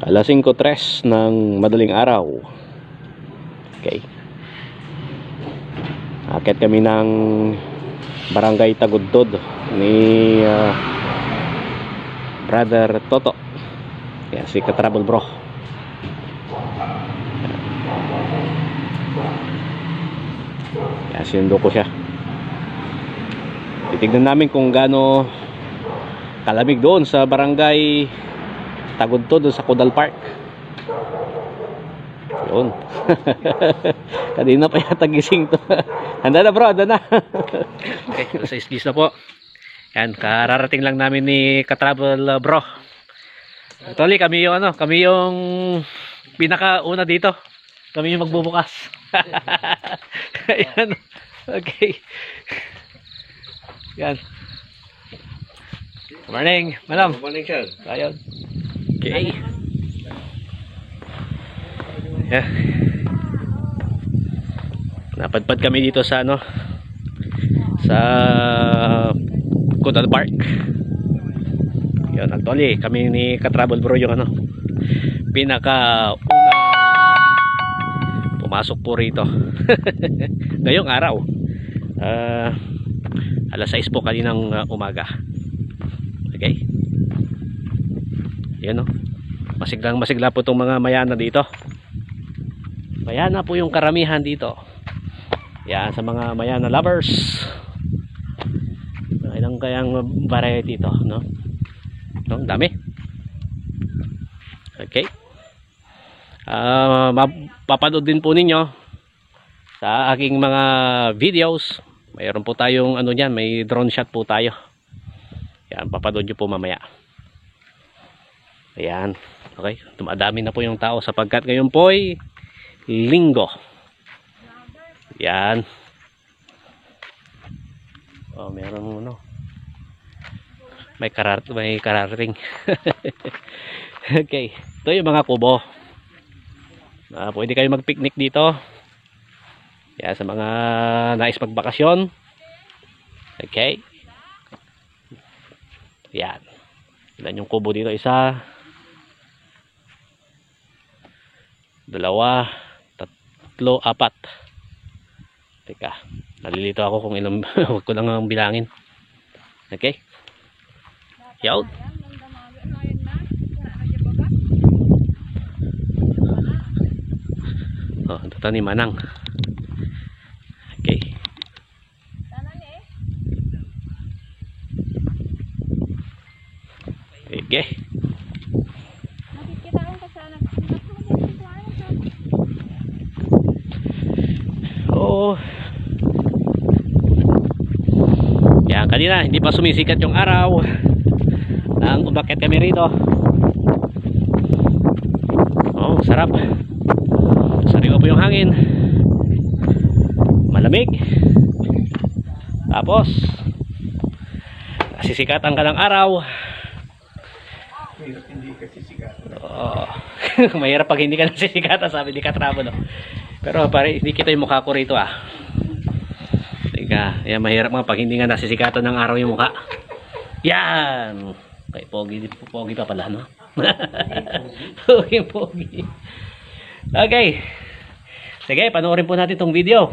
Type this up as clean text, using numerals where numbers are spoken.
Alas 5:03 ng madaling araw. Okay. Akit kami ng Barangay Tagudtod ni Brother Toto. Yan, si Ka-Travel Bro. Yan, sinundo ko siya. Titignan namin kung gaano kalamig doon sa Barangay Tagudtod, doon sa Kudal Park. Yun. Kanina pa yata gising to. Handa na bro, handa na. Okay, sa islis na po. Yan, kararating lang namin ni Ka-Travel Bro. Actually, kami yung kami yung pinakauna dito. Kami yung magbubukas. Ayan. Okay. Yan. Good morning, madam. Good morning, sir. Ayun. Okay. Yeah. Napadpad kami dito sa sa Kudal Park. Yan, actually kami ni Ka-Travel Bro yung pinaka unang pumasok po rito. Ngayong araw. Alas 6 po kaninang umaga. Okay. Yan masigla po itong mga mayana dito. Mayana po yung karamihan dito. Yan, sa mga mayana lovers. Ilang kayang variety ito, no? Dami. Okay. Mapapanood din po ninyo sa aking mga videos. Mayroon po tayong diyan, may drone shot po tayo. Yan, papanood nyo po mamaya. Ayan. Okay, dumadami na po yung tao sapagkat ngayon po ay Linggo. Yan. Oh, meron may karating. Okay, ito yung mga kubo. Pwede kayo mag-picnic dito. Yan, sa mga nais magbakasyon. Okay. Yan. Ilan yung kubo dito? Isa, dalawa, tatlo, apat. Teka, nalilito ako kung ilang huwag ko lang ang bilangin. Okay. Yaw. Oh, ito ni Manang. Okay. Okay. Oh. Yan, kanina hindi pa sumisikat yung araw. Nang umakyat kami rito. Oh, sarap. Sariwa po yung hangin. Malamig. Tapos nasisikatan ka ng araw. Hindi ka sisikatan. Oh. Mahirap pag hindi ka nasisikatan, sabi ni Ka-Travel. Pero pare, hindi kita yung mukha ko rito Teka, yan, mahirap nga pag hindi nga nasisikatan ng araw yung mukha. Yan. Okay, pogi pa pala, no? Pogi. Okay. Sige, panoorin po natin tong video.